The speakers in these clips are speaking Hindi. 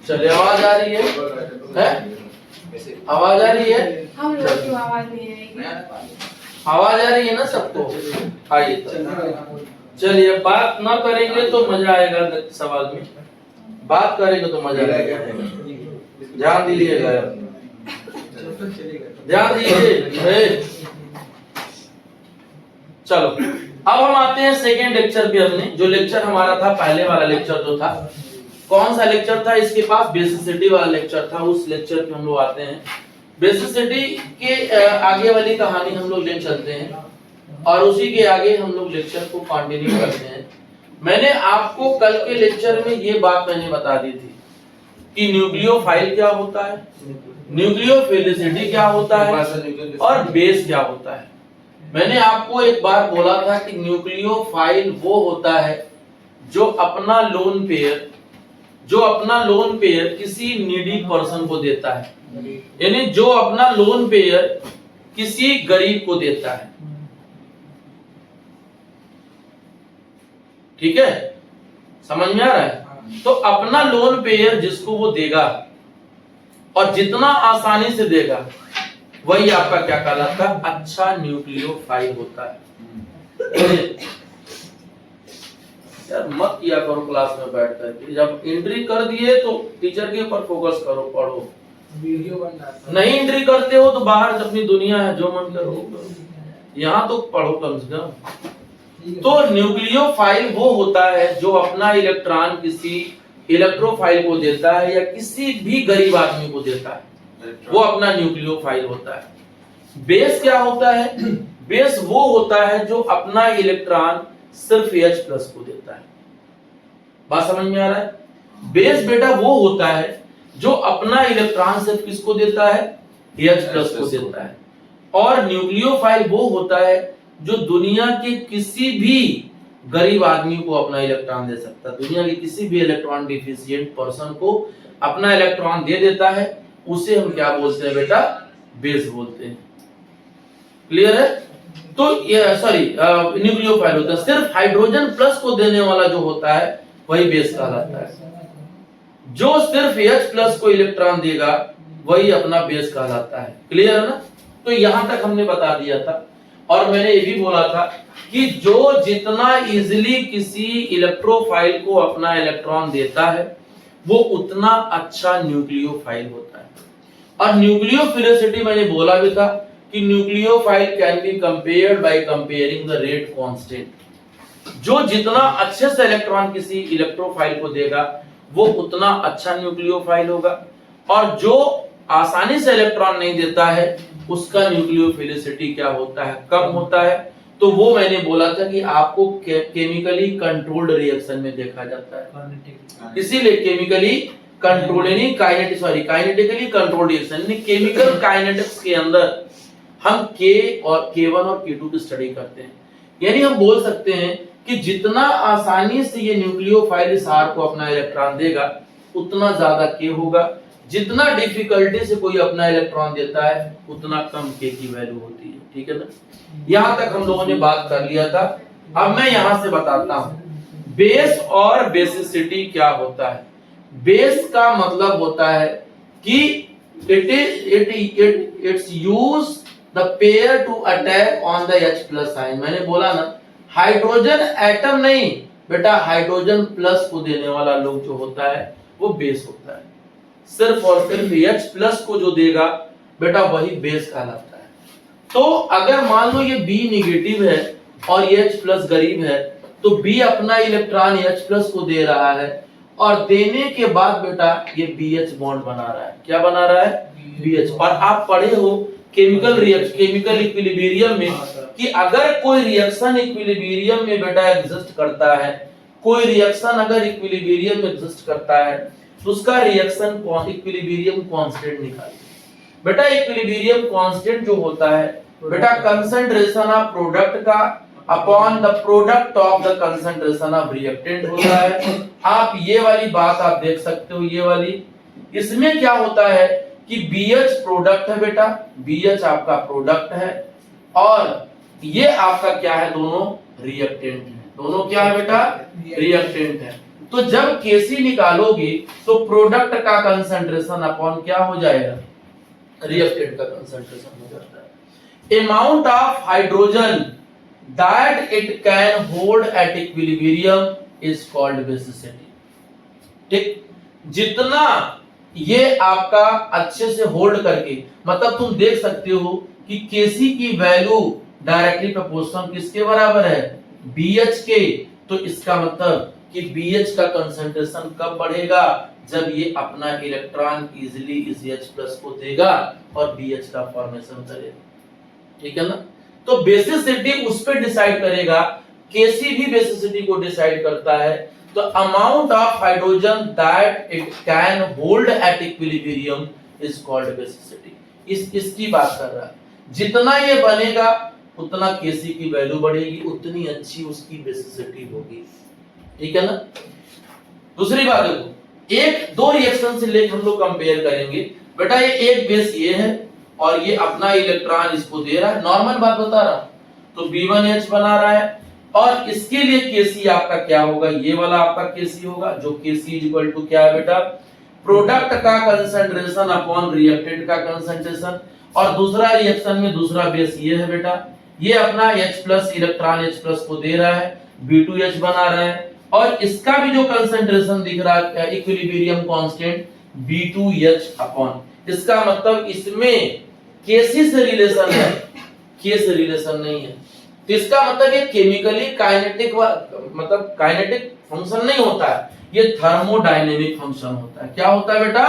चलिए आवाज आ रही है? आवाज आ रही है? हम लोग की आवाज नहीं आएगी। आवाज आ रही है ना सबको? आइए चलिए, बात ना करेंगे तो मजा आएगा सवाल में, बात करेंगे तो मजा आएगा। ध्यान दीजिएगा, ध्यान दीजिए। चलो अब हम आते हैं सेकेंड लेक्चर पे। अपने जो लेक्चर हमारा था, पहले वाला लेक्चर जो था, कौन सा लेक्चर था? इसके पास बेसिसिटी वाला लेक्चर था। उस लेक्चर पे हम लोग आते हैं। बेसिसिटी के आगे वाली कहानी हम लोग ले चलते हैं और उसी के आगे हम लोग लेक्चर को कंटिन्यू करते हैं। मैंने आपको कल के लेक्चर में ये बात मैंने बता दी थी कि न्यूक्लियोफाइल क्या होता है, न्यूक्लियोफिलिसिटी क्या होता है और बेस क्या होता है। मैंने आपको एक बार बोला था कि न्यूक्लियोफाइल वो होता है जो अपना लोन पेयर किसी नीडी पर्सन को देता है, यानी जो अपना लोन पेयर किसी गरीब को देता है। ठीक है, समझ में आ रहा है? तो अपना लोन पेयर जिसको वो देगा और जितना आसानी से देगा, वही आपका क्या कहलाता है? अच्छा न्यूक्लियोफाइल होता है। यार मत किया करो क्लास में बैठ करके, जब एंट्री कर दिए तो टीचर के ऊपर फोकस करो, पढ़ो। वीडियो बन रहा है, नहीं एंट्री करते हो तो बाहर अपनी दुनिया है, जो मन करो करो, यहाँ तो पढ़ो कम से कम। तो न्यूक्लियोफाइल वो होता है जो अपना इलेक्ट्रॉन किसी इलेक्ट्रोफाइल को देता है या किसी भी गरीब आदमी को देता है, वो अपना न्यूक्लियोफाइल होता है। बेस क्या होता है? बेस वो होता है जो अपना इलेक्ट्रॉन सिर्फ H+ को देता है। बात समझ में आ रहा है? बेस बेटा वो होता है जो अपना इलेक्ट्रॉन सिर्फ किसको देता है? H+ को देता है। और न्यूक्लियोफाइल वो होता है जो दुनिया के किसी भी गरीब आदमी को अपना इलेक्ट्रॉन दे सकता है। दुनिया के किसी भी इलेक्ट्रॉन डिफिशिएंट पर्सन को अपना इलेक्ट्रॉन दे देता है, उसे हम क्या बोलते हैं बेटा? बेस बोलते हैं। क्लियर है? तो ये न्यूक्लियोफाइल होता है। सिर्फ हाइड्रोजन प्लस को देने वाला जो होता है वही बेस कहलाता है। जो सिर्फ H+ को इलेक्ट्रॉन देगा वही अपना बेस कहलाता है। क्लियर है ना? तो यहां तक हमने बता दिया था। और मैंने ये भी बोला था कि जो जितना इजीली किसी इलेक्ट्रोफाइल को अपना इलेक्ट्रॉन देता है वो उतना अच्छा न्यूक्लियोफाइल होता है। और न्यूक्लियोफिलिसिटी मैंने बोला भी था कि nucleophile can be compared by comparing the rate constant. जो जितना अच्छे से इलेक्ट्रॉन किसी इलेक्ट्रोफाइल को देगा वो उतना अच्छा न्यूक्लियोफाइल होगा, और जो आसानी से इलेक्ट्रॉन नहीं देता है उसका न्यूक्लियोफिलिसिटी क्या होता है? कम होता है। तो वो मैंने बोला था कि आपको केमिकली कंट्रोल्ड रिएक्शन में देखा जाता है। इसीलिए केमिकली कंट्रोल्ड यानी काइनेटिकली कंट्रोल्ड रिएक्शन यानी केमिकल काइनेटिक्स के अंदर हम K और K1 और K2 की स्टडी करते हैं। यानी हम बोल सकते हैं कि जितना आसानी से ये न्यूक्लियोफाइल इस R को अपना इलेक्ट्रॉन देगा उतना ज्यादा K होगा। जितना डिफिकल्टी से कोई अपना इलेक्ट्रॉन देता है उतना कम K की वैल्यू होती है। ठीक है ना? यहां तक हम लोगों ने बात कर लिया था। अब मैं यहां से बताता हूं बेस और बेसिसिटी क्या होता है। बेस का मतलब होता है कि it's use the pair to attack on the H+ ion. मैंने बोला ना, हाइड्रोजन एटम नहीं बेटा, हाइड्रोजन प्लस को देने वाला लोग जो होता है वो बेस होता है। सिर्फ और सिर्फ H+ को जो देगा बेटा वही बेस कहलाता है। तो अगर मान लो ये B निगेटिव है और H+ गरीब है, तो B अपना इलेक्ट्रॉन H+ को दे रहा है और देने के बाद बेटा ये BH बॉन्ड बना रहा है। क्या बना रहा है? BH। और आप पढ़े हो केमिकल इक्विलिब्रियम में कि अगर कोई रिएक्शन इक्विलिब्रियम में बेटा एग्जिस्ट करता है, कोई रिएक्शन अगर इक्विलिब्रियम में एग्जिस्ट करता है तो उसका रिएक्शन इक्विलिब्रियम कांस्टेंट निकालिए। बेटा इक्विलिब्रियम कांस्टेंट जो होता है बेटा कंसंट्रेशन ऑफ प्रोडक्ट का upon the product of the concentration of reactant होता है। आप ये वाली बात आप देख सकते हो, ये वाली। इसमें क्या होता है कि BH प्रोडक्ट है बेटा, BH आपका प्रोडक्ट है और ये आपका क्या है? दोनों रिएक्टेंट है। दोनों क्या है बेटा? रिएक्टेंट है। तो जब Kc निकालोगे तो प्रोडक्ट का कंसंट्रेशन अपॉन क्या हो जाएगा, रिएक्टेंट का कंसंट्रेशन हो जाता है। Amount of hydrogen that it can hold at equilibrium is called basicity. ठीक, जितना ये आपका अच्छे से होल्ड करके, मतलब तुम देख सकते हो कि Kc की वैल्यू डायरेक्टली प्रोपोर्शनल किसके बराबर है, BH के। तो इसका मतलब कि BH का कंसंट्रेशन कब बढ़ेगा, जब ये अपना इलेक्ट्रॉन इजीली इस H+ को देगा और BH का फॉर्मेशन करेगा। ठीक है ना। तो बेसिसिटी उस पे डिसाइड करेगा, Kc भी बेसिसिटी को डिसाइड करता है। तो amount of hydrogen that it can hold at equilibrium is called basicity. इसकी बात कर रहा है, जितना ये बनेगा उतना Kc की वैल्यू बढ़ेगी, उतनी अच्छी उसकी बेसिसिटी होगी। ठीक है ना। दूसरी बात देखो, एक दो रिएक्शन से लेकर हम लोग कंपेयर करेंगे। बेटा ये एक बेस ये है और ये अपना इलेक्ट्रॉन इसको दे रहा है, नॉर्मल बात बता रहा हूं। तो B1H बना रहा है और इसके लिए Kc आपका क्या होगा, ये वाला आपका Kc होगा, जो Kc इक्वल टू क्या है बेटा, प्रोडक्ट का कंसंट्रेशन अपॉन रिएक्टेंट का कंसंट्रेशन। और दूसरा रिएक्शन में दूसरा बेस ये है बेटा, ये अपना H+ इलेक्ट्रॉन H+ को दे रहा है, B2H बना रहा है और इसका भी जो कंसंट्रेशन दिख रहा है इक्विलिब्रियम कांस्टेंट B2H अपॉन, इसका मतलब इसमें Kc से रिलेशन है, K से रिलेशन नहीं है। तो इसका मतलब ये केमिकली काइनेटिक मतलब काइनेटिक फंक्शन नहीं होता है, ये थर्मोडायनेमिक फंक्शन होता है। क्या होता है बेटा,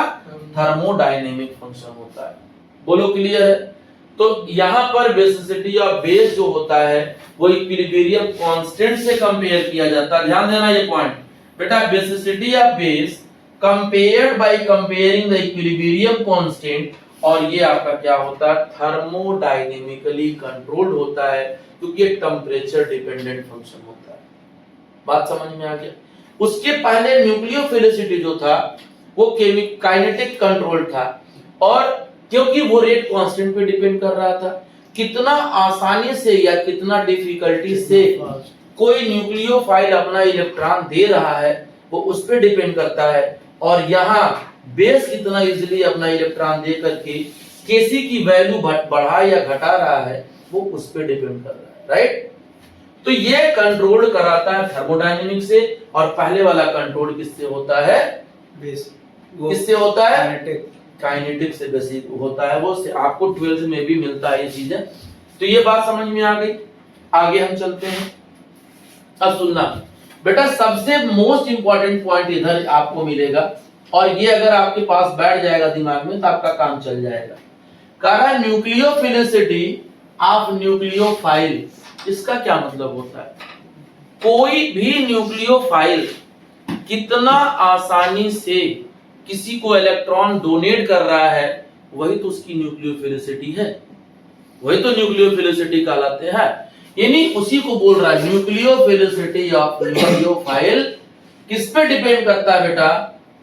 थर्मोडायनेमिक फंक्शन होता है। बोलो क्लियर है। तो यहां पर बेसिसिटी ऑफ बेस जो होता है वो इक्विलिब्रियम कांस्टेंट से कंपेयर किया जाता है। ध्यान देना ये पॉइंट बेटा, basicity of base compared by comparing the equilibrium constant, और ये आपका क्या होता है, थर्मोडायनेमिकली कंट्रोल्ड होता है, क्योंकि ये टेंपरेचर डिपेंडेंट फंक्शन होता है। बात समझ में आ गया। उसके पहले न्यूक्लियोफिलिसिटी जो था वो काइनेटिक कंट्रोल था, और क्योंकि वो रेट कांस्टेंट पे डिपेंड कर रहा था, कितना आसानी से या कितना डिफिकल्टी से कोई न्यूक्लियोफाइल अपना इलेक्ट्रॉन दे रहा है वो उस पे डिपेंड करता है। और यहाँ बेस कितना इजीली अपना इलेक्ट्रॉन दे करके Kc की वैल्यू बढ़ा या घटा रहा है वो उस पे डिपेंड कर रहा है, राइट। तो ये कंट्रोल कराता है थर्मोडायनेमिक से, और पहले वाला कंट्रोल किससे होता है, बेस किससे होता है, काइनेटिक काइनेटिक से बेसिक होता है। वो से आपको 12th में भी मिलता है ये चीजें। तो ये बात समझ में आ गई। आगे हम चलते हैं। अब सुनना बेटा, सबसे मोस्ट इंपॉर्टेंट पॉइंट इधर आपको मिलेगा, और ये अगर आपके पास बैठ जाएगा दिमाग में तो आपका काम चल जाएगा। कारण न्यूक्लियोफिलिसिटी ऑफ न्यूक्लियोफाइल, इसका क्या मतलब होता है, कोई भी न्यूक्लियोफाइल कितना आसानी से किसी को इलेक्ट्रॉन डोनेट कर रहा है, वही तो उसकी न्यूक्लियोफिलिसिटी है, वही तो न्यूक्लियोफिलिसिटी कहलाते हैं। यानी उसी को बोल रहा है, न्यूक्लियोफिलिसिटी ऑफ न्यूक्लियोफाइल किस पे डिपेंड करता है बेटा,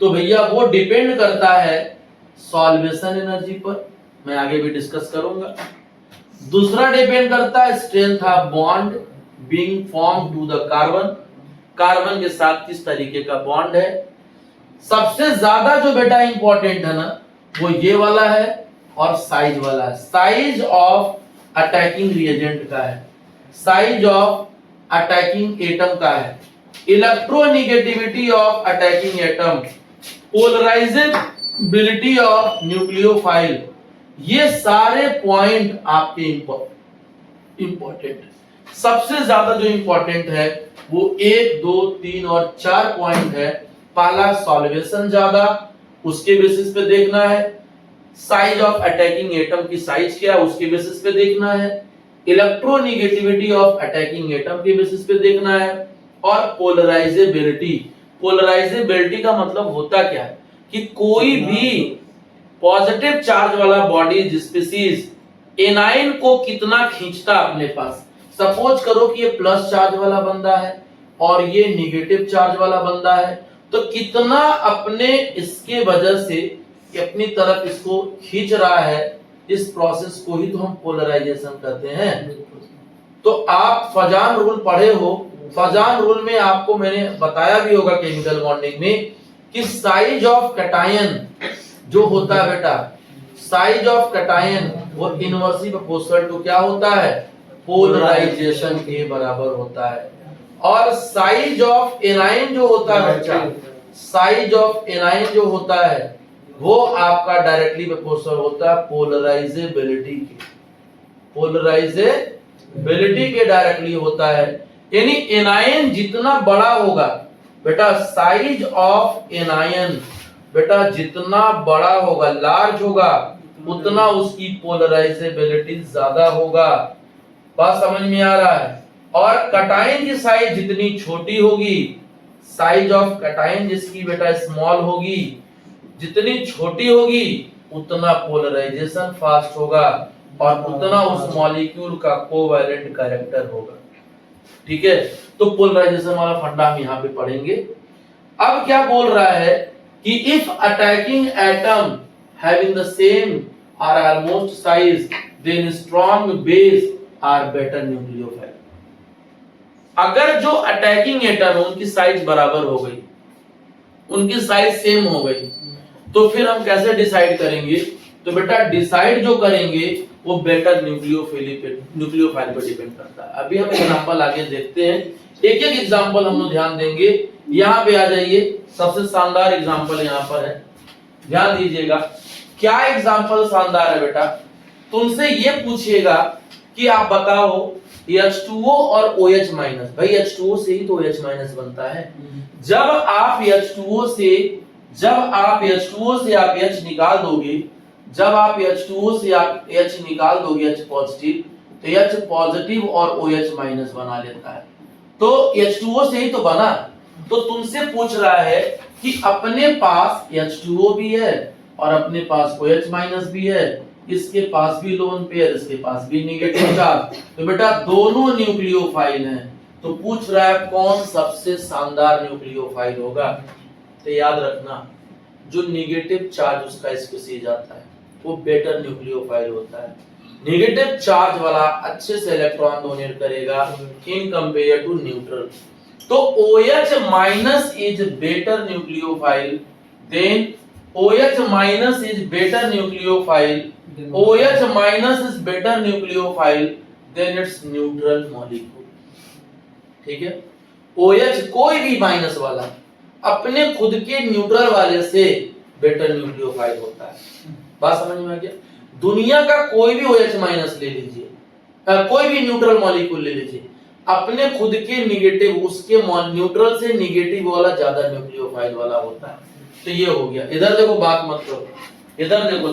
तो भैया वो डिपेंड करता है सॉल्वेशन एनर्जी पर, मैं आगे भी डिस्कस करूंगा। दूसरा डिपेंड करता है strength of bond being form to the carbon, carbon के साथ किस तरीके का बॉन्ड है। सबसे ज्यादा जो बेटा इंपॉर्टेंट है ना वो ये वाला है, और साइज वाला है, साइज ऑफ अटैकिंग रिएजेंट का है, साइज ऑफ अटैकिंग एटम का है, electronegativity of attacking atom, polarisability of nucleophile, ये सारे पॉइंट आपके इंपॉर्टेंट। सबसे ज्यादा जो इंपॉर्टेंट है वो 1, 2, 3 और 4 पॉइंट है। पहला सॉल्वेशन ज्यादा, उसके बेसिस पे देखना है। साइज ऑफ अटैकिंग एटम की साइज क्या है उसके बेसिस पे देखना है। इलेक्ट्रोनेगेटिविटी ऑफ अटैकिंग एटम के बेसिस पे देखना है। और पोलराइजेबिलिटी, पोलराइजेबिलिटी का मतलब होता क्या है कि कोई भी पॉजिटिव चार्ज वाला बॉडी स्पीसीज एनाइन को कितना खींचता अपने पास। सपोज करो कि ये प्लस चार्ज वाला बंदा है और ये नेगेटिव चार्ज वाला बंदा है, तो कितना अपने इसके वजह से अपनी तरफ इसको खींच रहा है, इस प्रोसेस को ही तो हम पोलराइजेशन कहते हैं। तो आप फजान रूल पढ़े हो पॉइजन रूल में आपको मैंने बताया भी होगा केमिकल बॉन्डिंग में कि साइज ऑफ कैटायन जो होता है बेटा, साइज ऑफ कैटायन वो इनवर्सली प्रोपोर्शनल टू क्या होता है, पोलराइजेशन के बराबर होता है। और साइज ऑफ एनायन जो होता है बच्चा, साइज ऑफ एनायन जो होता है वो आपका डायरेक्टली प्रोपोर्शनल होता है पोलराइजेबिलिटी के, पोलराइजेबिलिटी के डायरेक्टली होता है। यानी एनायन जितना बड़ा होगा बेटा, साइज ऑफ एनायन बेटा जितना बड़ा होगा, लार्ज होगा, उतना उसकी पोलराइजेबिलिटी ज्यादा होगा। बात समझ में आ रहा है। और कैटायन की साइज जितनी छोटी होगी, साइज ऑफ कैटायन जिसकी बेटा स्मॉल होगी, जितनी छोटी होगी उतना पोलराइजेशन फास्ट होगा और उतना उस मॉलिक्यूल का कोवैलेंट कैरेक्टर होगा। ठीक है, तो पोलराइजेशन वाला फंडा हम यहाँ पे पढ़ेंगे। अब क्या बोल रहा है कि if attacking atom having the same और almost size then strong base are better nucleophile. अगर जो अटैकिंग एटम है उनकी साइज बराबर हो गई, उनकी साइज सेम हो गई, तो फिर हम कैसे डिसाइड करेंगे? तो बेटा डिसाइड जो करेंगे वो बेटर न्यूक्लियोफाइल पे डिपेंड करता है। अभी हम एग्जांपल आगे देखते हैं, एक एक एग्जांपल हम लोग ध्यान देंगे। यहाँ पे आ जाइए, सबसे शानदार एग्जांपल यहाँ पर है, ध्यान दीजिएगा। क्या एग्जांपल शानदार है बेटा? तुमसे ये पूछेगा कि आप बताओ H2O और OH माइनस, भाई H2O से ही तो OH माइनस बनता है। जब आप H2O से आप H निकाल दोगे, जब आप H2O से आप H निकाल दोगे H पॉजिटिव, तो H पॉजिटिव और OH माइनस बना लेता है। तो H2O से ही तो बना। तो तुमसे पूछ रहा है कि अपने पास H2O भी है और अपने पास OH माइनस भी है, इसके पास भी लोन पेयर, इसके पास भी नेगेटिव चार्ज, तो बेटा दोनों न्यूक्लियोफाइल हैं। तो पूछ रहा है कौन सबसे शानदार न्यूक्लियोफाइल होगा? तो याद रखना, जो नेगेटिव चार्ज उसका स्पीशीज आता है वो बेटर न्यूक्लियोफाइल होता है। नेगेटिव चार्ज वाला अच्छे से इलेक्ट्रॉन डोनेट करेगा इन कंपेयर टू न्यूट्रल। तो OH minus is better nucleophile than OH minus is better nucleophile. OH minus is better nucleophile than its neutral molecule. ठीक है, OH कोई भी माइनस वाला अपने खुद के न्यूट्रल वाले से बेटर न्यूक्लियोफाइल होता है। बात समझ में आ गया? दुनिया का कोई भी OH माइनस ले लीजिए, कोई भी न्यूट्रल मॉलिक्यूल ले लीजिए, अपने खुद के निगेटिव, उसके न्यूट्रल से निगेटिव वाला ज्यादा न्यूक्लियोफाइल वाला होता है। तो ये हो गया। इधर देखो, बात मत करो, इधर देखो,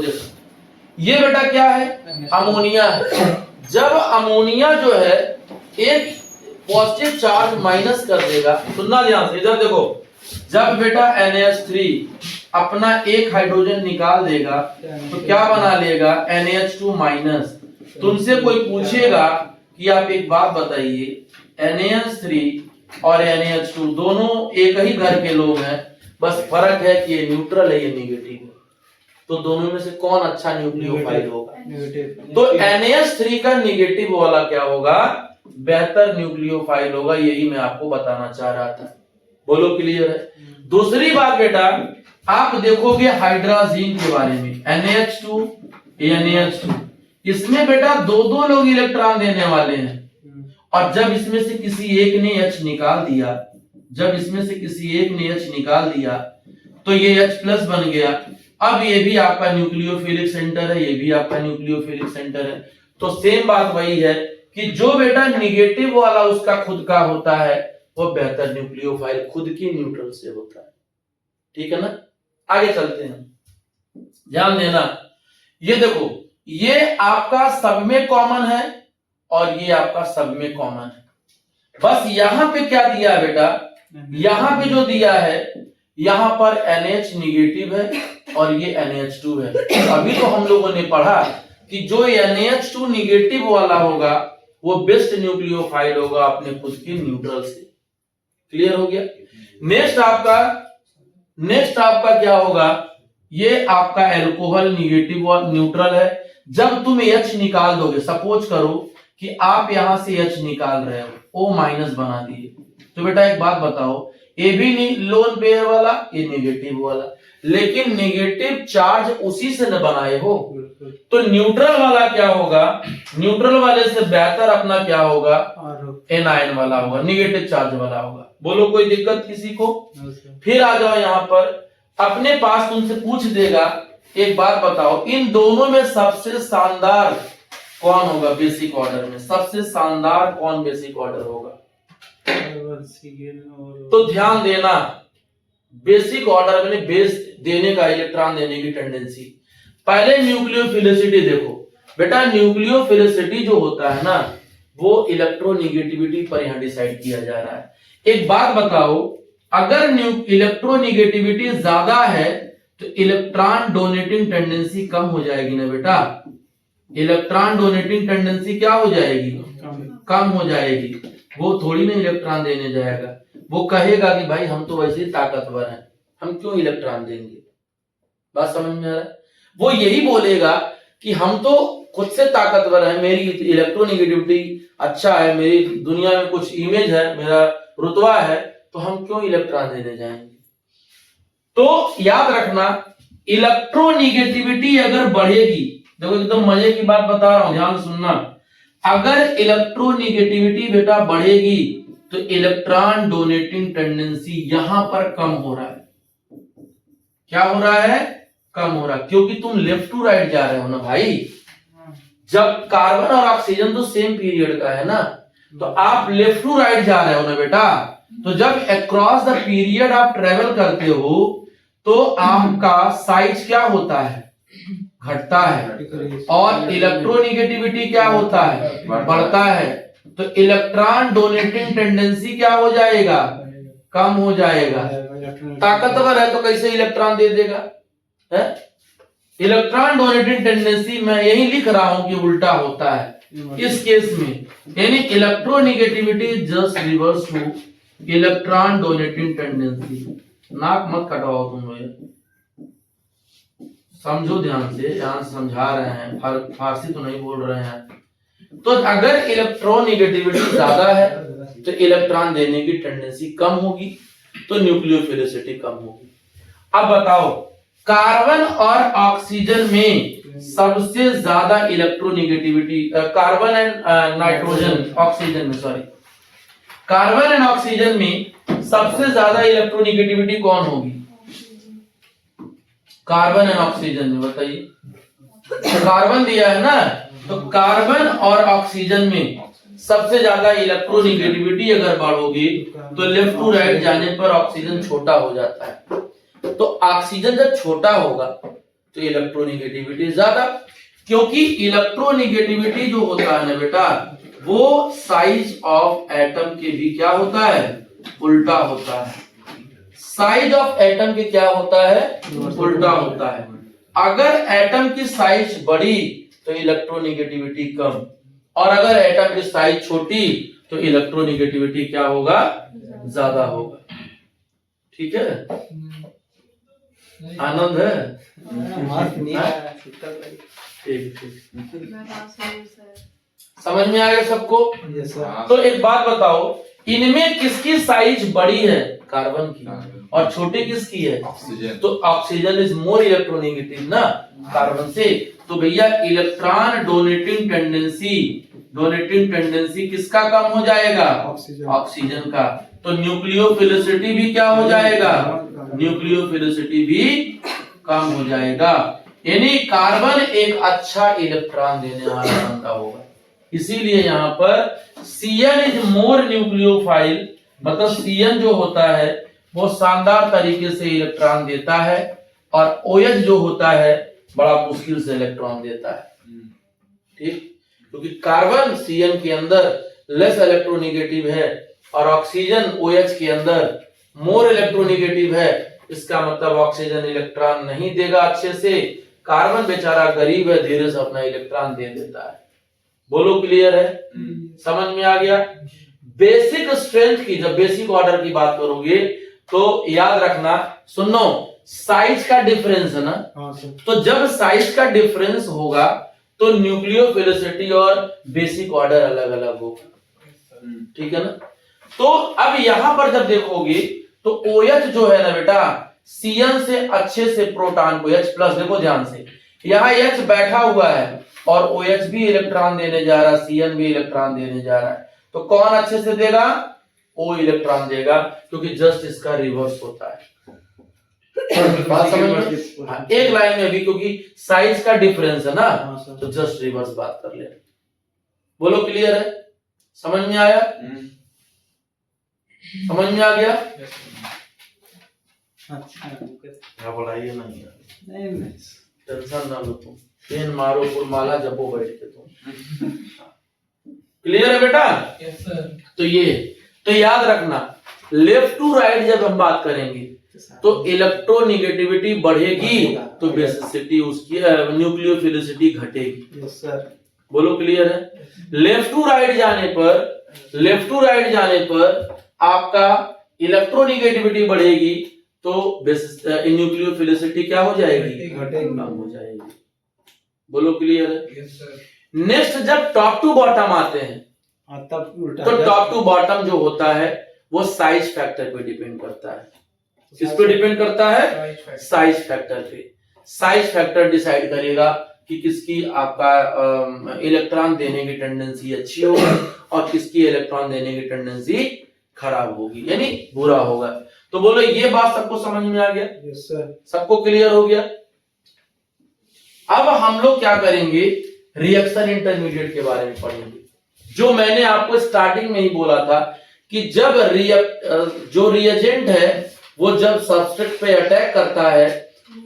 ये बेटा क्या है? अमोनिया है। जब अमोनिया जो है एक पॉजिटिव चार्ज माइनस कर देगा, सुनना ध्यान से, इधर देखो, जब बेटा NH3 अपना एक हाइड्रोजन निकाल देगा तो क्या बना लेगा? NH2 minus. तुमसे कोई पूछेगा कि आप एक बात बताइए, NH3 और NH2 दोनों एक ही घर के लोग हैं, बस फर्क है कि ये न्यूट्रल है, ये नेगेटिव है। तो दोनों में से कौन अच्छा न्यूक्लियोफाइल होगा? तो NH3 का नेगेटिव वाला क्या होगा? बेहतर न्यूक्लियोफाइल होगा। यही मैं आपको बताना चाह रहा था। बोलो क्लियर है? दूसरी बात बेटा, आप देखोगे हाइड्राजीन के बारे में, NH2 NH2, इसमें बेटा दो दो लोग इलेक्ट्रॉन देने वाले हैं। और जब इसमें से किसी एक ने H निकाल दिया, जब इसमें से किसी एक ने H निकाल दिया तो ये H प्लस बन गया। अब ये भी आपका न्यूक्लियोफिलिक सेंटर है, ये भी आपका न्यूक्लियोफिलिक सेंटर है। तो सेम बात वही है कि जो बेटा निगेटिव वाला उसका खुद का होता है वो बेहतर न्यूक्लियोफाइल खुद की न्यूट्रल से होता है। ठीक है ना? आगे चलते हैं, ध्यान देना। ये देखो, ये आपका सब में कॉमन है और ये आपका सब में कॉमन है। बस यहां पे क्या दिया है बेटा? यहां पे जो दिया है, यहां पर NH निगेटिव है और ये NH2 है। अभी तो हम लोगों ने पढ़ा कि जो NH2 निगेटिव वाला होगा वो बेस्ट न्यूक्लियोफाइल होगा अपने खुद के न्यूट्रल से। क्लियर हो गया? नेक्स्ट आपका क्या होगा? ये आपका एल्कोहल निगेटिव और न्यूट्रल है। जब तुम H निकाल दोगे, सपोज करो कि आप यहां से H निकाल रहे हो, O माइनस बना दिए, तो बेटा एक बात बताओ, ए भी लोन पेयर वाला, ये नेगेटिव वाला, लेकिन नेगेटिव चार्ज उसी से न बनाए हो, तो न्यूट्रल वाला क्या होगा, न्यूट्रल वाले से बेहतर अपना क्या होगा, एनायन वाला होगा, नेगेटिव चार्ज वाला होगा। बोलो कोई दिक्कत किसी को? फिर आ जाओ यहाँ पर, अपने पास तुमसे पूछ देगा, एक बात बताओ, इन दोनों में सबसे शानदार कौन होगा बेसिक ऑर्डर में? सबसे शानदार कौन बेसिक ऑर्डर होगा? तो ध्यान देना, बेसिक ऑर्डर में बेस देने का, इलेक्ट्रॉन देने की टेंडेंसी। पहले न्यूक्लियोफिलिसिटी देखो बेटा, न्यूक्लियोफिलिसिटी जो होता है ना, वो इलेक्ट्रोनिगेटिविटी पर यहां डिसाइड किया जा रहा है। एक बात बताओ, अगर इलेक्ट्रोनिगेटिविटी ज्यादा है तो इलेक्ट्रॉन डोनेटिंग टेंडेंसी कम हो जाएगी ना बेटा, इलेक्ट्रॉन डोनेटिंग टेंडेंसी क्या हो जाएगी, कम हो जाएगी। वो थोड़ी ना इलेक्ट्रॉन देने जाएगा, वो कहेगा कि भाई हम तो वैसे ही ताकतवर हैं, हम क्यों इलेक्ट्रॉन देंगे। बात समझ में आ रहा है? वो यही बोलेगा कि हम तो खुद से ताकतवर हैं, मेरी इलेक्ट्रोनिगेटिविटी अच्छा है, मेरी दुनिया में कुछ इमेज है, मेरा रुतबा है, तो हम क्यों इलेक्ट्रॉन देने जाएंगे। तो याद रखना, इलेक्ट्रोनिगेटिविटी अगर बढ़ेगी, देखो एकदम मजे की बात बता रहा हूं, ध्यान से सुनना, अगर इलेक्ट्रोनिगेटिविटी बेटा बढ़ेगी तो इलेक्ट्रॉन डोनेटिंग टेंडेंसी यहां पर कम हो रहा है। क्या हो रहा है? कम हो रहा है, क्योंकि तुम लेफ्ट टू राइट जा रहे हो ना भाई। जब कार्बन और ऑक्सीजन तो सेम पीरियड का है ना, तो आप लेफ्ट टू राइट जा रहे हो ना बेटा, तो जब अक्रॉस द पीरियड आप ट्रेवल करते हो तो आपका साइज क्या होता है, घटता है, और इलेक्ट्रोनिगेटिविटी क्या होता है, बढ़ता है। तो इलेक्ट्रॉन डोनेटिंग टेंडेंसी क्या हो जाएगा, कम हो जाएगा। ताकतवर है तो कैसे इलेक्ट्रॉन दे देगा, है? इलेक्ट्रॉन डोनेटिंग टेंडेंसी मैं यही लिख रहा हूं कि उल्टा होता है इस केस में, यानी electronegativity just reverse two electron donating tendency. नाक मत कटवाओ तुम लोग, समझो ध्यान से, यहां समझा रहे हैं, फारसी तो नहीं बोल रहे हैं। तो अगर इलेक्ट्रोनिगेटिविटी ज्यादा है तो इलेक्ट्रॉन देने की टेंडेंसी कम होगी, तो न्यूक्लियोफिलिसिटी कम होगी। अब बताओ, कार्बन और ऑक्सीजन में सबसे ज्यादा electronegativity, carbon and nitrogen, oxygen में, सॉरी, कार्बन एंड ऑक्सीजन में सबसे ज्यादा इलेक्ट्रोनिगेटिविटी कौन होगी? कार्बन एंड ऑक्सीजन में, बताइए। कार्बन दिया है ना, तो कार्बन और ऑक्सीजन में सबसे ज्यादा इलेक्ट्रोनिगेटिविटी अगर बढ़ोगी तो लेफ्ट टू राइट जाने पर ऑक्सीजन छोटा हो जाता है। तो ऑक्सीजन जब छोटा होगा तो इलेक्ट्रोनिगेटिविटी ज्यादा, क्योंकि इलेक्ट्रोनिगेटिविटी जो होता है ना बेटा, वो साइज ऑफ एटम के भी क्या होता है, उल्टा होता है। साइज ऑफ एटम के क्या होता है, उल्टा होता है। अगर एटम की साइज बड़ी तो इलेक्ट्रोनिगेटिविटी कम, और अगर एटम की साइज छोटी तो इलेक्ट्रोनिगेटिविटी क्या होगा, ज्यादा होगा। ठीक है, आनंद है? ठीक ठीक, समझ में आ गया सबको? तो एक बात बताओ, इनमें किसकी साइज बड़ी है, कार्बन की, और छोटी किसकी है, ऑक्सीजन। तो ऑक्सीजन इज मोर इलेक्ट्रोनिगेटिव ना कार्बन से, तो भैया इलेक्ट्रॉन डोनेटिंग टेंडेंसी किसका कम हो जाएगा, ऑक्सीजन का। तो न्यूक्लियोफिलिसिटी भी क्या हो जाएगा, न्यूक्लियोफिलिसिटी भी कम हो जाएगा। यानी कार्बन एक अच्छा इलेक्ट्रॉन देने वाला बंदा होगा, इसीलिए यहाँ पर Cn इज मोर न्यूक्लियोफाइल, मतलब Cn जो होता है वो शानदार तरीके से इलेक्ट्रॉन देता है, और OH जो होता है बड़ा मुश्किल से इलेक्ट्रॉन देता है। ठीक, क्योंकि कार्बन Cn के अंदर लेस इलेक्ट्रोनिगेटिव है और ऑक्सीजन OH के अंदर मोर इलेक्ट्रोनिगेटिव है। इसका मतलब ऑक्सीजन इलेक्ट्रॉन नहीं देगा अच्छे से, कार्बन बेचारा गरीब है, धीरे से अपना इलेक्ट्रॉन दे देता है। बोलो क्लियर है, समझ में आ गया? बेसिक स्ट्रेंथ की, जब बेसिक ऑर्डर की बात करोगे तो याद रखना, सुनो, साइज का डिफरेंस है ना, तो जब साइज का डिफरेंस होगा तो न्यूक्लियोफिलिसिटी और बेसिक ऑर्डर अलग अलग होगा। ठीक है ना? तो अब यहां पर जब देखोगे तो OH जो है ना बेटा, Cn से अच्छे से प्रोटॉन को H प्लस, देखो ध्यान से, यहाँ H बैठा हुआ है और OH भी इलेक्ट्रॉन देने जा रहा है, Cn भी इलेक्ट्रॉन देने जा रहा है, तो कौन अच्छे से देगा? O इलेक्ट्रॉन देगा, क्योंकि जस्ट इसका रिवर्स होता है। बात समझ में? हाँ, एक लाइन में भी, क्योंकि साइज का डिफरेंस है ना, तो जस्ट रिवर्स बात कर ले। बोलो क्लियर है? समझ में आया? समझ में आ गया? अच्छा बढ़ाइए नहीं, नहीं टेंशन ना लो तुम, पेन मारो फुलमाला जपो बैठ के तुम। क्लियर है बेटा? Yes sir. तो ये, तो याद रखना, लेफ्ट टू राइट जब हम बात करेंगे तो इलेक्ट्रोनिगेटिविटी बढ़ेगी तो बेसिसिटी उसकी न्यूक्लियोफिलिसिटी घटेगी। Yes sir. बोलो क्लियर है? लेफ्ट टू राइट जाने पर, लेफ्ट टू राइट जाने पर आपका इलेक्ट्रोनिगेटिविटी बढ़ेगी तो न्यूक्लियोफिलिसिटी क्या हो जाएगी? कम हो जाएगी। बोलो क्लियर है? Yes sir. नेक्स्ट जब टॉप टू बॉटम आते हैं तब उल्टा, तो टॉप टू बॉटम जो होता है वो साइज फैक्टर पे डिपेंड करता है। किस पे डिपेंड करता है? साइज फैक्टर पे। साइज फैक्टर डिसाइड करेगा कि किसकी आपका इलेक्ट्रॉन देने की टेंडेंसी अच्छी होगी और किसकी इलेक्ट्रॉन देने की टेंडेंसी खराब होगी, यानी बुरा होगा। तो बोलो ये बात सबको समझ में आ गया? Yes sir. सबको क्लियर हो गया? अब हम लोग क्या करेंगे, रिएक्शन इंटरमीडिएट के बारे में पढ़ेंगे। जो मैंने आपको स्टार्टिंग में ही बोला था कि जब जो रिएजेंट है वो जब सबस्ट्रेट पे अटैक करता है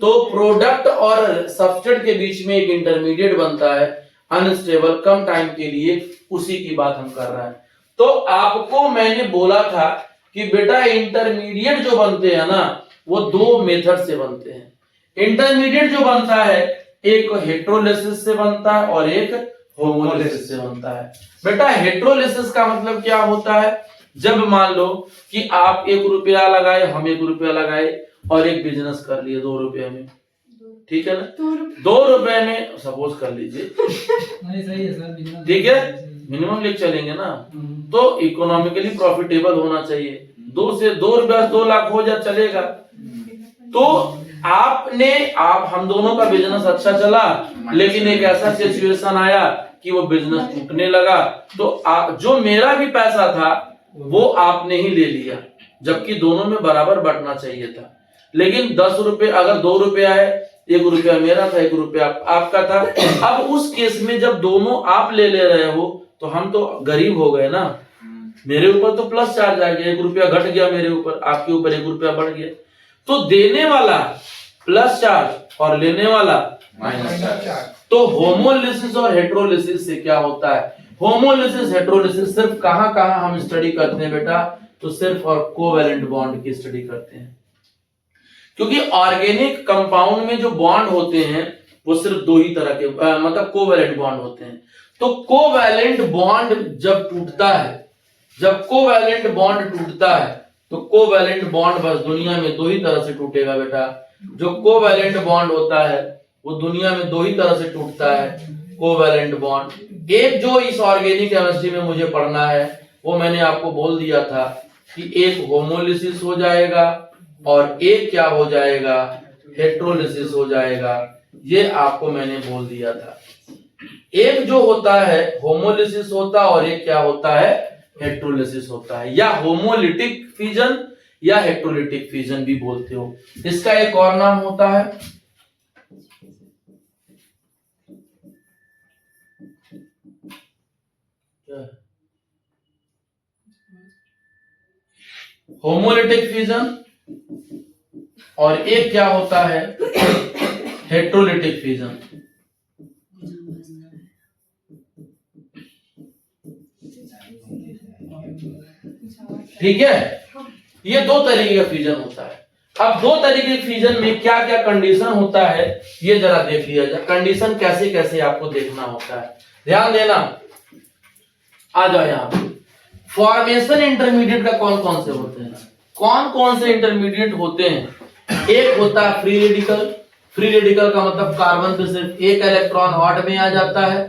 तो प्रोडक्ट और सबस्ट्रेट के बीच में एक इंटरमीडिएट बनता है अनस्टेबल, कम टाइम के लिए, उसी की बात हम कर रहे हैं। तो आपको मैंने बोला था कि बेटा इंटरमीडिएट जो बनते हैं ना वो दो मेथड से बनते हैं। इंटरमीडिएट जो बनता है एक हेट्रोलिसिस से बनता है और एक होमोलिसिस से बनता है। बेटा हेट्रोलिसिस का मतलब क्या होता है? जब मान लो कि आप 1 रुपया लगाए, हम 1 रुपया लगाए और एक बिजनेस कर लिए 2 रुपये में, ठीक है ना? 2 रुपए में सपोज कर लीजिए, नहीं सही है सर, ठीक है, मिनिमम लेके चलेंगे ना, तो इकोनॉमिकली प्रॉफिटेबल होना चाहिए। 2 से 2 रुपया 2 लाख हो जा चलेगा। तो हम दोनों का बिजनेस अच्छा चला, लेकिन एक ऐसा सिचुएशन आया कि वो बिजनेस टूटने लगा, तो जो मेरा भी पैसा था वो आपने ही ले लिया, जबकि दोनों में बराबर बंटना चाहिए था। लेकिन 10 रुपए, अगर 2 रुपया है, 1 रुपया मेरा था, 1 रुपया आपका था। अब उस केस में जब दोनों आप ले रहे हो तो हम तो गरीब हो गए ना, मेरे ऊपर तो प्लस चार्ज आ गया, 1 रुपया घट गया मेरे ऊपर, आपके ऊपर 1 रुपया बढ़ गया। तो देने वाला प्लस चार्ज और लेने वाला माइनस चार्ज। तो होमोलिसिस और हेट्रोलिसिस से क्या होता है? होमोलिसिस हेट्रोलिसिस सिर्फ कहां हम स्टडी करते हैं बेटा? तो सिर्फ और कोवैलेंट बॉन्ड की स्टडी करते हैं, क्योंकि ऑर्गेनिक कंपाउंड में जो बॉन्ड होते हैं वो सिर्फ 2 ही तरह के मतलब कोवैलेंट बॉन्ड होते हैं। तो कोवैलेंट बॉन्ड जब टूटता है, जब कोवैलेंट बॉन्ड टूटता है तो कोवैलेंट बॉन्ड बस दुनिया में 2 ही तरह से टूटेगा बेटा। जो कोवैलेंट बॉन्ड होता है वो दुनिया में 2 ही तरह से टूटता है, कोवैलेंट बॉन्ड। एक जो इस ऑर्गेनिक केमिस्ट्री में मुझे पढ़ना है वो मैंने आपको बोल दिया था कि एक होमोलिसिस हो जाएगा और एक क्या हो जाएगा? हेट्रोलिसिस हो जाएगा। ये आपको मैंने बोल दिया था। एक जो होता है होमोलिसिस होता है और एक क्या होता है? हेट्रोलिसिस होता है, या होमोलिटिक फिजन या हेट्रोलिटिक फिजन भी बोलते हो। इसका एक और नाम होता है होमोलिटिक फिजन और एक क्या होता है? Heterolytic fission. ठीक है, ये 2 तरीके का फ्यूजन होता है। अब 2 तरीके के फ्यूजन में क्या क्या कंडीशन होता है ये जरा देख लिया जाए। कंडीशन कैसे कैसे आपको देखना होता है, ध्यान देना। आ जाओ यहाँ पे। फॉर्मेशन इंटरमीडिएट का कौन कौन से होते हैं? कौन कौन से इंटरमीडिएट होते हैं? एक होता है फ्री रेडिकल। फ्री रेडिकल का मतलब कार्बन पे सिर्फ 1 इलेक्ट्रॉन हॉट में आ जाता है।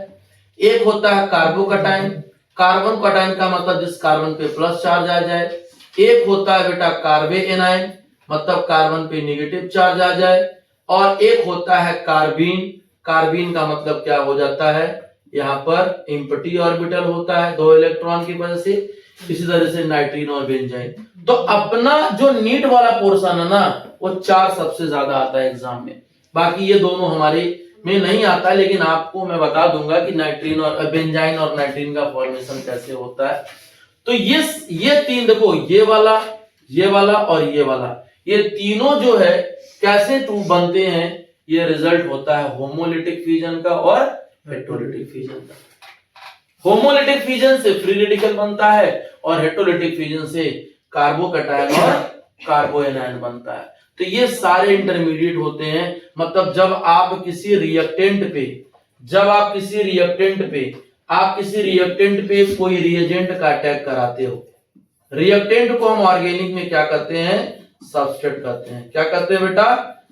एक होता है कार्बोकैटायन। कार्बन कटायन का मतलब जिस कार्बन पे प्लस चार्ज आ जाए। एक होता है बेटा कार्बे एनायन, मतलब कार्बन पे नेगेटिव चार्ज आ जाए। और एक होता है कार्बीन, कार्बीन का मतलब क्या हो जाता है, यहाँ पर एम्प्टी ऑर्बिटल होता है 2 इलेक्ट्रॉन की वजह से। इसी तरह से नाइट्रीन और बेंजाइन। तो अपना जो नीट वाला पोर्शन है ना, वो 4 सबसे ज्यादा आता है एग्जाम में। बाकी ये दोनों हमारे में नहीं आता, लेकिन आपको मैं बता दूंगा कि नाइट्रीन और बेंजाइन और नाइट्रीन का फॉर्मेशन कैसे होता है। तो ये 3 देखो, ये वाला और ये वाला, ये तीनों जो है कैसे बनते हैं, ये रिजल्ट होता है होमोलिटिक फ्यूजन का और हेटेरोलिटिक फ्यूजन का। होमोलिटिक फ्यूजन से फ्री रेडिकल बनता है और हेटेरोलिटिक फ्यूजन से कार्बोकैटायन और कार्बोएनायन बनता है। तो ये सारे इंटरमीडिएट होते हैं। मतलब जब आप किसी रिएक्टेंट पे कोई रिएजेंट का अटैक कराते हो, रिएक्टेंट को हम ऑर्गेनिक में क्या करते हैं, सब्सट्रेट करते हैं। क्या करते हैं बेटा,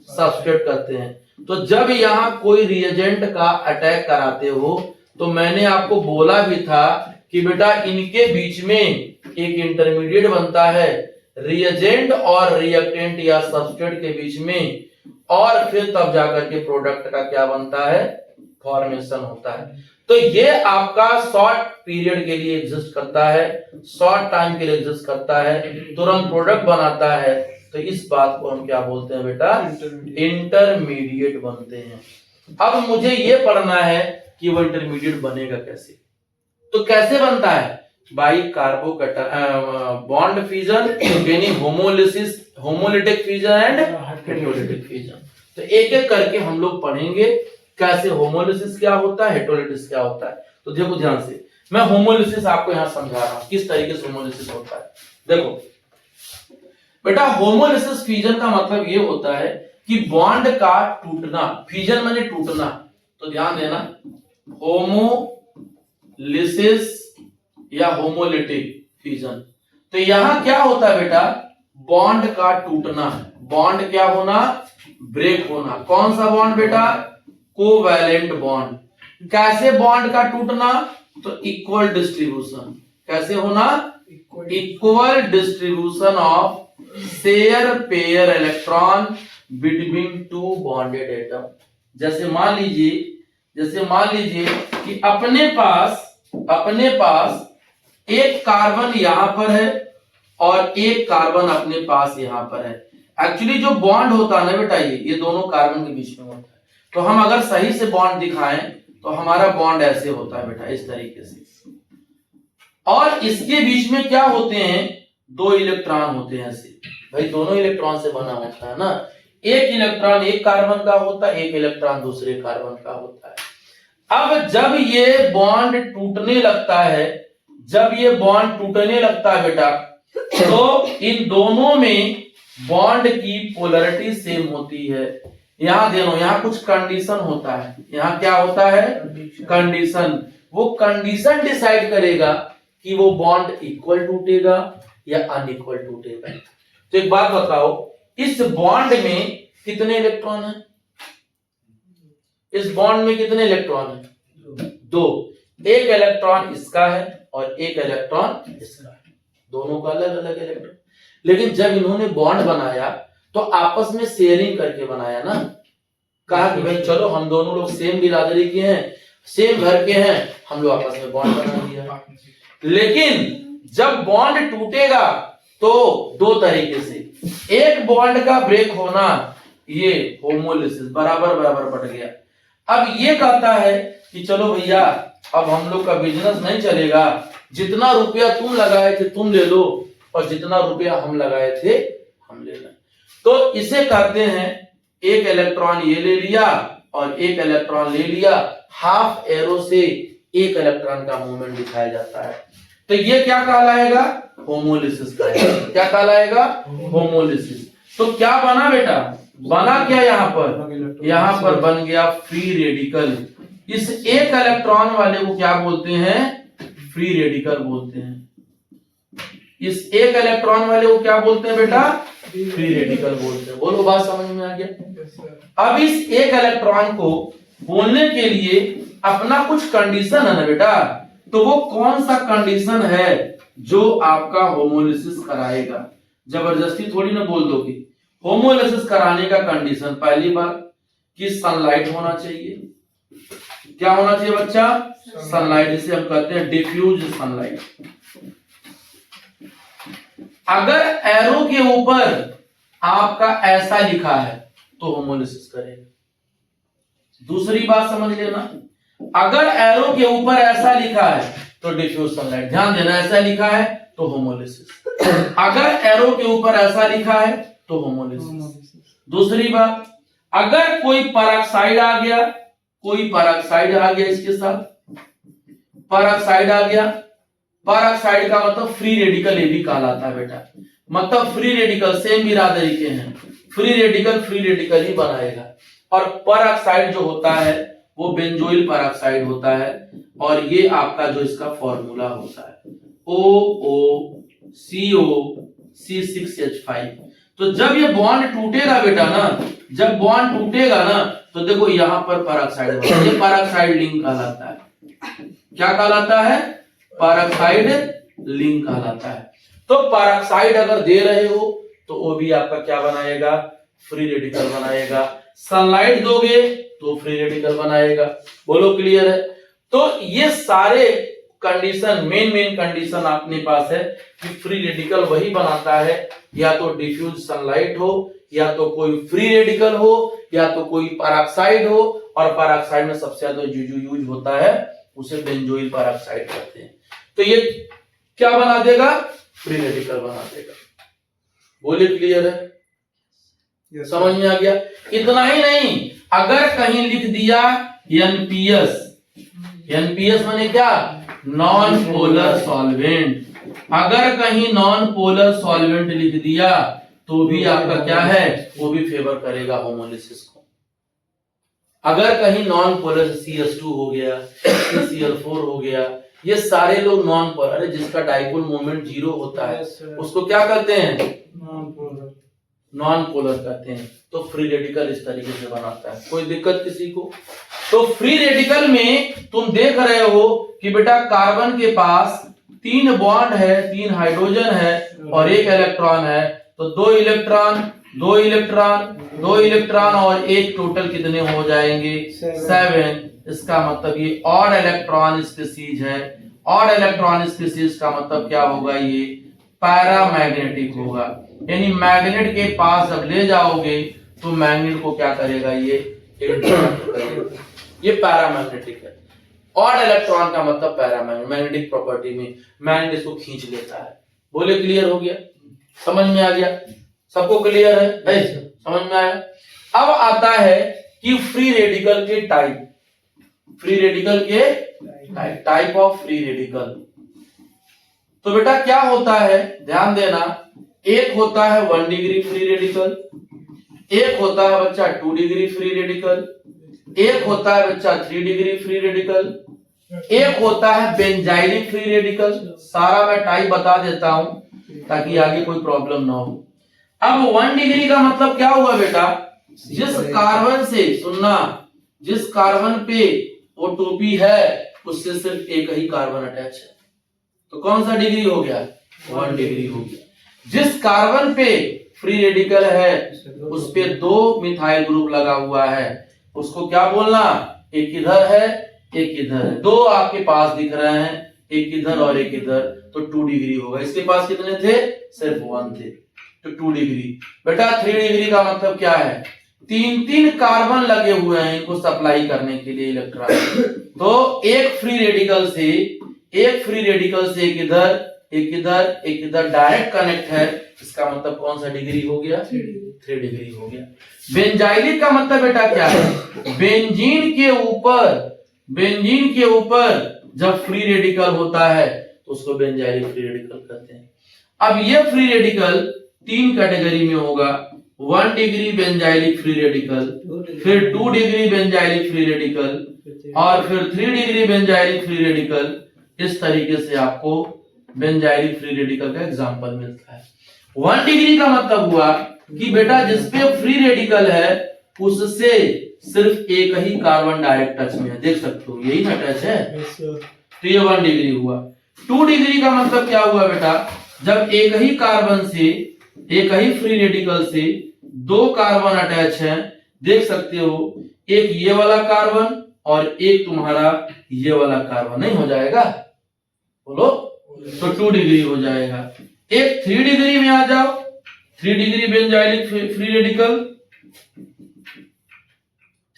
सब्सट्रेट करते हैं। तो जब यहाँ कोई रिएजेंट का अटैक कराते हो, तो मैंने आपको बोला भी था कि बेटा इनके बीच में एक इंटरमीडिएट बनता है, रिएजेंट और रिएक्टेंट या सब्सट्रेट के बीच में, और फिर तब जाकर के प्रोडक्ट का क्या बनता है, फॉर्मेशन होता है। तो ये आपका शॉर्ट पीरियड के लिए एग्जिस्ट करता है, शॉर्ट टाइम के लिए एग्जिस्ट करता है, तुरंत प्रोडक्ट बनाता है। तो इस बात को हम क्या बोलते हैं बेटा, इंटरमीडिएट बनते हैं। अब मुझे ये पढ़ना है कि वो इंटरमीडिएट बनेगा कैसे। तो कैसे बनता है, बाई बॉन्ड फ्यूजन, यानी homolysis, homolytic fission and heterolytic fission. तो एक एक करके हम लोग पढ़ेंगे कैसे होमोलिसिस क्या होता है, हेटेरोलिसिस क्या होता है। तो देखो ध्यान से, मैं होमोलिसिस आपको यहाँ समझा रहा हूँ किस तरीके से होमोलिसिस होता है। देखो बेटा, होमोलिसिस फ्यूजन का मतलब ये होता है कि बॉन्ड का टूटना, फ्यूजन माने टूटना। तो ध्यान देना, होमोलिसिस या होमोलिटिक फ्यूजन। तो यहां क्या होता है बेटा, बॉन्ड का टूटना, बॉन्ड क्या होना, ब्रेक होना। कौन सा बॉन्ड बेटा, कोवैलेंट बॉन्ड। कैसे बॉन्ड का टूटना, तो इक्वल डिस्ट्रीब्यूशन। कैसे होना, equal distribution of share pair electron between 2 bonded atom. जैसे मान लीजिए कि अपने पास एक कार्बन यहां पर है और एक कार्बन अपने पास यहां पर है। एक्चुअली जो बॉन्ड होता है ना बेटा, ये दोनों कार्बन के बीच में होता है। तो हम अगर सही से बॉन्ड दिखाएं तो हमारा बॉन्ड ऐसे होता है बेटा, इस तरीके से। और इसके बीच में क्या होते हैं, 2 इलेक्ट्रॉन होते हैं ऐसे। भाई दोनों इलेक्ट्रॉन से बना होता है ना, एक इलेक्ट्रॉन एक कार्बन का होता है, एक इलेक्ट्रॉन दूसरे कार्बन का होता है। अब जब ये बॉन्ड टूटने लगता है बेटा, तो इन दोनों में बॉन्ड की पोलैरिटी सेम होती है। यहां देखो, यहां कुछ कंडीशन होता है। यहां क्या होता है, कंडीशन। वो कंडीशन डिसाइड करेगा कि वो बॉन्ड इक्वल टूटेगा या अनइक्वल टूटेगा। तो एक बात बताओ, इस बॉन्ड में कितने इलेक्ट्रॉन हैं, इस बॉन्ड में कितने इलेक्ट्रॉन हैं, 2। एक इलेक्ट्रॉन इसका है और एक इलेक्ट्रॉन इसका है, दोनों का अलग अलग इलेक्ट्रॉन। लेकिन जब इन्होंने बॉन्ड बनाया तो आपस में शेयरिंग करके बनाया ना। कहा कि भाई चलो हम दोनों लोग सेम बिरादरी के हैं, सेम घर के हैं, हम लोग आपस में बॉन्ड बना दिया। लेकिन जब बॉन्ड टूटेगा तो 2 तरीके से, एक बॉन्ड का ब्रेक होना, ये होमोलिसिस, बराबर बट गया। अब ये कहता है कि चलो भैया अब हम लोग का बिजनेस नहीं चलेगा, जितना रुपया तुम लगाए थे तुम ले लो और जितना रुपया हम लगाए थे हम ले लें। तो इसे कहते हैं, एक इलेक्ट्रॉन ये ले लिया और एक इलेक्ट्रॉन ले लिया, हाफ एरो से एक इलेक्ट्रॉन का मूवमेंट दिखाया जाता है। तो ये क्या कहलाएगा, होमोलिसिस कहलाएगा। क्या कहलाएगा, होमोलिसिस। तो क्या बना बेटा, बना क्या, यहां पर बन गया फ्री रेडिकल। इस एक इलेक्ट्रॉन वाले को क्या बोलते हैं, फ्री रेडिकल बोलते हैं। इस एक इलेक्ट्रॉन वाले को क्या बोलते हैं बेटा, फ्री रेडिकल बोलते हैं। बोलो, बात समझ में आ गया। अब इस एक इलेक्ट्रॉन को बोलने के लिए अपना कुछ कंडीशन है ना बेटा। तो वो कौन सा कंडीशन है जो आपका होमोलिसिस कराएगा? जबरदस्ती थोड़ी ना बोल दोगे। होमोलिसिस कराने का कंडीशन पहली बात कि सनलाइट होना चाहिए। क्या होना चाहिए बच्चा? सनलाइट, जिसे हम कहते हैं डिफ्यूज सनलाइट। अगर एरो के ऊपर आपका ऐसा लिखा है तो होमोलिसिस करेगा। दूसरी बात समझ लेना, अगर एरो के ऊपर ऐसा लिखा है तो डिफ्यूज सनलाइट। ध्यान देना, ऐसा लिखा है तो होमोलिसिस, अगर एरो के ऊपर ऐसा लिखा है तो होमोलिसिस। दूसरी बात, अगर कोई पेरोक्साइड आ गया, कोई पेरोक्साइड आ गया, इसके साथ पेरोक्साइड आ गया, पेरोक्साइड का मतलब फ्री रेडिकल ये भी कहलाता है बेटा। मतलब फ्री रेडिकल सेम बिरादरी के हैं, फ्री रेडिकल ही बनाएगा। और पेरोक्साइड जो होता है वो बेंजोइल पेरोक्साइड होता है, और ये आपका जो इसका फॉर्मूला होता है OOCO(C6H5). तो जब ये बॉन्ड टूटेगा बेटा ना, जब बॉन्ड टूटेगा ना, तो देखो यहां पर पेरोक्साइड बनेगा। ये पेरोक्साइड लिंक कहलाता है। क्या कहलाता है? पेरोक्साइड लिंक कहलाता है। तो पेरोक्साइड अगर दे रहे हो तो वो भी आपका क्या बनाएगा? फ्री रेडिकल बनाएगा। सनलाइट दोगे तो फ्री रेडिकल बनाएगा। बोलो क्लियर है? तो ये सारे कंडीशन, मेन कंडीशन अपने पास है कि फ्री रेडिकल वही बनाता है, या तो डिफ्यूज सनलाइट हो, या तो कोई फ्री रेडिकल हो, या तो कोई पेरोक्साइड हो। और पेरोक्साइड में सबसे ज्यादा जो यूज होता है उसे बेंजोइल पेरोक्साइड कहते हैं। तो ये क्या बना देगा? फ्री रेडिकल बना देगा। बोले क्लियर है? समझ में आ गया? इतना ही नहीं, अगर कहीं लिख दिया NPS, NPS माने क्या? Non polar solvent. अगर कहीं नॉन पोलर सॉल्वेंट लिख दिया तो भी आपका क्या है? वो भी फेवर करेगा होमोलिसिस को। अगर कहीं नॉन पोलर CS2 हो गया, CCl4 हो गया, ये सारे लोग नॉन पोलर, अरे जिसका डाइपोल मोमेंट 0 होता है उसको क्या कहते हैं? नॉन पोलर कहते हैं। तो फ्री रेडिकल इस तरीके से बनाता है। कोई दिक्कत किसी को? तो फ्री रेडिकल में तुम देख रहे हो कि बेटा कार्बन के पास 3 बॉन्ड है, 3 हाइड्रोजन है और 1 इलेक्ट्रॉन है। तो 2 इलेक्ट्रॉन, 2 इलेक्ट्रॉन, 2 इलेक्ट्रॉन और 1 टोटल कितने हो जाएंगे? 7। इसका मतलब ये ऑड इलेक्ट्रॉन स्पीसीज है। ऑड इलेक्ट्रॉन स्पीसीज का मतलब क्या होगा? ये पैरामैग्नेटिक होगा। यानी मैग्नेट के पास जब ले जाओगे तो मैग्नेट को क्या करेगा? ये इंटरैक्ट करेगा। ये पैरामैग्नेटिक है। ऑड इलेक्ट्रॉन का मतलब पैरामैग्नेटिक प्रॉपर्टी में मैग्नेट इसको खींच लेता है। बोले क्लियर हो गया? समझ में आ गया? सबको क्लियर है? समझ में आया? अब आता है कि फ्री रेडिकल के टाइप। फ्री रेडिकल के टाइप ऑफ फ्री रेडिकल। तो बेटा क्या होता है? ध्यान देना, एक होता है 1 डिग्री फ्री रेडिकल, एक होता है बच्चा 2 डिग्री फ्री रेडिकल, एक होता है बच्चा 3 डिग्री फ्री रेडिकल, एक होता है बेंजाइलिक फ्री रेडिकल। सारा मैं टाइप बता देता हूं ताकि आगे कोई प्रॉब्लम ना हो। अब 1 डिग्री का मतलब क्या हुआ बेटा? जिस कार्बन से, सुनना, जिस कार्बन पे वो टोपी है उससे सिर्फ एक ही कार्बन अटैच है, तो कौन सा डिग्री हो गया? 1 डिग्री हो गया। जिस कार्बन पे फ्री रेडिकल है उस पे 2 मिथाइल ग्रुप लगा हुआ है, उसको क्या बोलना? एक इधर है, एक इधर है। 2 आपके पास दिख रहे हैं, एक इधर और एक इधर, तो 2 डिग्री होगा। इसके पास कितने थे? सिर्फ 1 थे, तो 2 डिग्री। बेटा 3 डिग्री का मतलब क्या है? 3 कार्बन लगे हुए हैं इनको सप्लाई करने के लिए इलेक्ट्रॉन। तो एक फ्री रेडिकल से एक इधर, एक इधर, एक इधर डायरेक्ट कनेक्ट है। इसका मतलब कौन सा डिग्री हो गया? 3 डिग्री हो गया। बेंजाइलिक का मतलब बेटा क्या है? बेंजीन के ऊपर जब फ्री रेडिकल होता है तो उसको बेंजाइलिक फ्री रेडिकल कहते हैं। अब ये फ्री रेडिकल 3 कैटेगरी में होगा। 1 डिग्री बेंजाइलिक फ्री रेडिकल, फिर 2 डिग्री बेंजाइलिक फ्री रेडिकल, और फिर 3 डिग्री बेंजाइलिक फ्री रेडिकल। इस तरीके से आपको बेंजाइलिक फ्री रेडिकल का एग्जांपल मिलता है। 1 डिग्री का मतलब हुआ कि बेटा जिसपे फ्री रेडिकल है उससे सिर्फ एक ही कार्बन डायरेक्ट टच में है। देख सकते हो यही ना टच है, तो ये 1 डिग्री हुआ। 2 डिग्री का मतलब क्या हुआ बेटा, जब एक ही कार्बन से, एक ही फ्री रेडिकल से 2 कार्बन अटैच हैं, देख सकते हो, एक ये वाला कार्बन और एक तुम्हारा ये वाला कार्बन, नहीं हो जाएगा? बोलो। तो 2 डिग्री हो जाएगा। एक 3 डिग्री में आ जाओ, 3 degree benzylic free radical,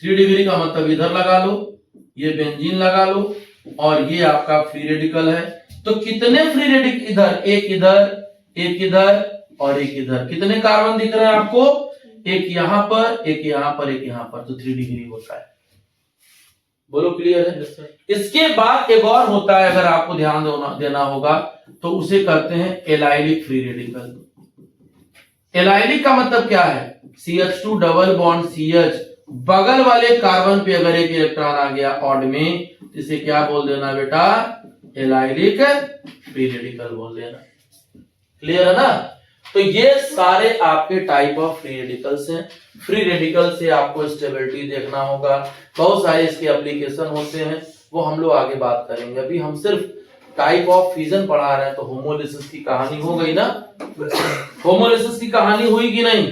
3 degree का मतलब इधर लगा लो, ये बेंजीन लगा लो, और ये आपका फ्री रेडिकल है। तो कितने फ्री रेडिकल इधर, एक इधर, एक इधर और एक इधर, कितने कार्बन दिख रहे हैं आपको? एक यहां पर, एक यहां पर, एक यहां पर, तो 3 डिग्री होता है। बोलो क्लियर है? इसके बाद एक और होता है, अगर आपको ध्यान देना होगा तो उसे कहते हैं एलाइलिक फ्री रेडिकल। एलाइलिक का मतलब क्या है? CH2 डबल बॉन्ड CH, बगल वाले कार्बन पे अगर एक इलेक्ट्रॉन आ गया ऑड में, तो इसे क्या बोल देना बेटा? एलाइलिक फ्री रेडिकल बोल देना। क्लियर है ना? तो ये सारे आपके टाइप ऑफ फ्री रेडिकल्स हैं। फ्री रेडिकल से आपको स्टेबिलिटी देखना होगा, बहुत सारे इसके एप्लीकेशन होते हैं, वो हम लोग आगे बात करेंगे। अभी हम सिर्फ टाइप ऑफ फ्यूजन पढ़ा रहे हैं, तो होमोलिसिस की कहानी हो गई ना? होमोलिसिस की कहानी हुई कि नहीं?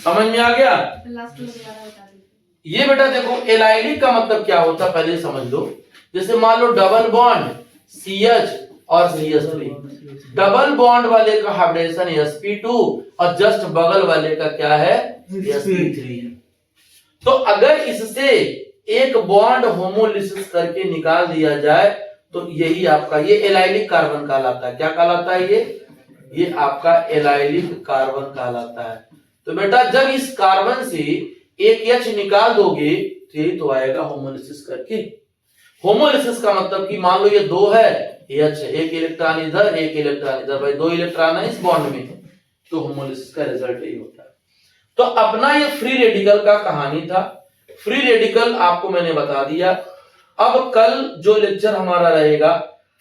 समझ में आ गया? लास्ट में दोबारा बता दीजिए। ये बेटा देखो, एलाइलिक का मतलब क्या होता है पहले समझ लो। जैसे मान लो डबल बॉन्ड CH और CH3, डबल बॉन्ड वाले का हाइब्रिडेशन sp2 और जस्ट बगल वाले का क्या है? sp3 है। तो अगर इससे एक बॉन्ड होमोलिसिस करके निकाल दिया जाए तो यही आपका ये एलाइलिक कार्बन कहलाता है। क्या कहलाता है? ये आपका एलाइलिक कार्बन कहलाता है। तो बेटा जब इस कार्बन से एक H निकाल दोगे तो यही तो आएगा होमोलिसिस करके। होमोलिसिस का मतलब कि मान लो ये 2 है, H है, एक इलेक्ट्रॉन इधर, एक इलेक्ट्रॉन इधर, भाई 2 इलेक्ट्रॉन है इस बॉन्ड में, तो होमोलिसिस का रिजल्ट यही होता है। तो अपना ये फ्री रेडिकल का कहानी था। फ्री रेडिकल आपको मैंने बता दिया। अब कल जो लेक्चर हमारा रहेगा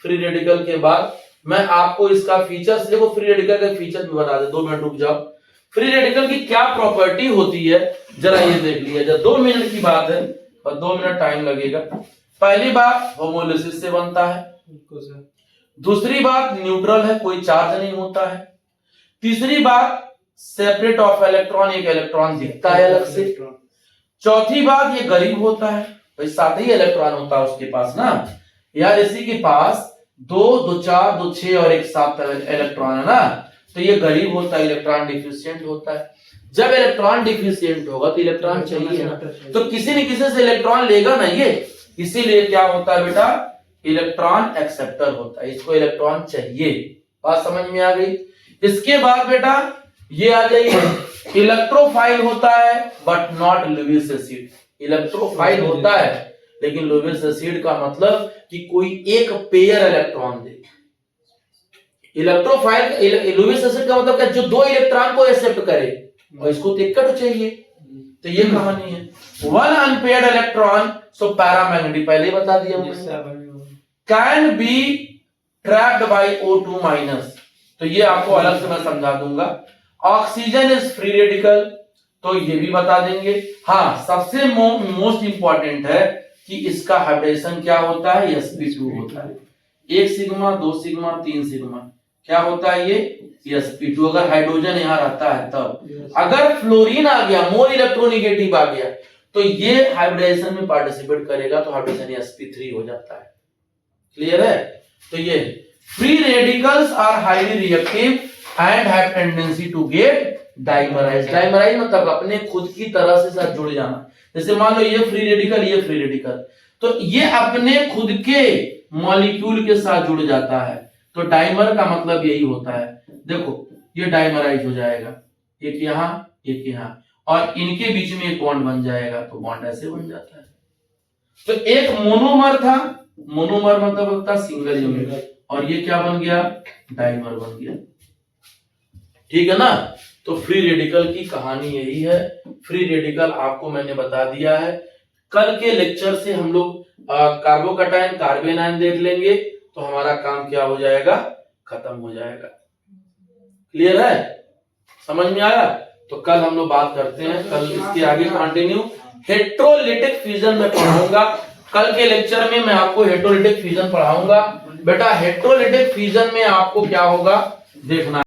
फ्री रेडिकल के बाद, मैं आपको इसका फीचर्स, देखो फ्री रेडिकल का फीचर भी बता दे। 2 मिनट रुक जाओ। फ्री रेडिकल की क्या प्रॉपर्टी होती है जरा ये देख लिया जाए। 2 मिनट की बात है और 2 मिनट टाइम लगेगा। पहली बात, होमोलिसिस से बनता है। दूसरी बात, न्यूट्रल है, कोई चार्ज नहीं होता है। तीसरी बात, सेपरेट ऑफ इलेक्ट्रॉन, एक इलेक्ट्रॉन दिखता है अलग से। चौथी बात, ये गरीब होता है, भाई 7 ही इलेक्ट्रॉन होता है उसके पास ना, यार इसी के पास 2, 2, 4, 2, 6 और एक 7 इलेक्ट्रॉन है ना, तो ये गरीब होता है, इलेक्ट्रॉन डिफिशिएंट होता है। जब इलेक्ट्रॉन डिफिशिएंट होगा तो इलेक्ट्रॉन चाहिए ना, तो किसी न किसी से इलेक्ट्रॉन लेगा ना ये, इसीलिए क्या होता है बेटा? इलेक्ट्रॉन एक्सेप्टर होता है, इसको इलेक्ट्रॉन चाहिए। बात समझ में आ गई? इसके बाद बेटा ये आ जाइए, इलेक्ट्रोफाइल होता है but not Lewis acid. Electrophile होता है लेकिन लुईस एसिड का मतलब कि कोई एक पेयर इलेक्ट्रॉन दे। इलेक्ट्रोफाइल, लुईस एसिड का मतलब क्या? जो 2 इलेक्ट्रॉन को एक्सेप्ट करे, और इसको तो एक तो चाहिए। तो ये कहानी है। 1 अनपेयर्ड इलेक्ट्रॉन, सो पैरामैग्नेटिक, पहले ही बता दिया can be trapped bye O2 minus. तो ये आपको अलग से मैं समझा दूंगा। ऑक्सीजन इज फ्री रेडिकल, तो ये भी बता देंगे। हाँ, सबसे मोस्ट इंपॉर्टेंट है कि इसका हाइब्रिडेशन क्या होता है? sp2 होता है। 1 सिग्मा, 2 सिग्मा, 3 सिग्मा, क्या होता है ये? sp2। अगर हाइड्रोजन यहाँ रहता है तब, अगर फ्लोरीन आ गया, मोर इलेक्ट्रोनिगेटिव आ गया, तो ये हाइब्रिडेशन में पार्टिसिपेट करेगा, तो हाइड्रोजन sp3 हो जाता है। क्लियर है? तो ये free radicals are highly reactive and have tendency to get dimerize. Dimerize मतलब अपने खुद की तरह से साथ जुड़ जाना। जैसे मान लो ये फ्री रेडिकल, ये फ्री रेडिकल, तो ये अपने खुद के मॉलिक्यूल के साथ जुड़ जाता है। तो डाइमर का मतलब यही होता है। देखो ये डाइमराइज हो जाएगा, एक यहाँ एक यहाँ, और इनके बीच में एक बॉन्ड बन जाएगा, तो बॉन्ड ऐसे बन जाता है। तो एक मोनोमर था, मोनोमर मतलब होता सिंगल यूनिट, और ये क्या बन गया? डाइमर बन गया। ठीक है ना? तो फ्री रेडिकल की कहानी यही है। फ्री रेडिकल आपको मैंने बता दिया है। कल के लेक्चर से हम लोग कार्बोकैटायन, कार्बन आयन देख लेंगे, तो हमारा काम क्या हो जाएगा? खत्म हो जाएगा। क्लियर है? समझ में आया? तो कल हम लोग बात करते हैं, कल इसके आगे कंटिन्यू हेट्रोलिटिक फ्यूजन में पढ़ाऊंगा। कल के लेक्चर में मैं आपको हेटेरोलिटिक फ्यूजन पढ़ाऊंगा। बेटा हेटेरोलिटिक फ्यूजन में आपको क्या होगा देखना।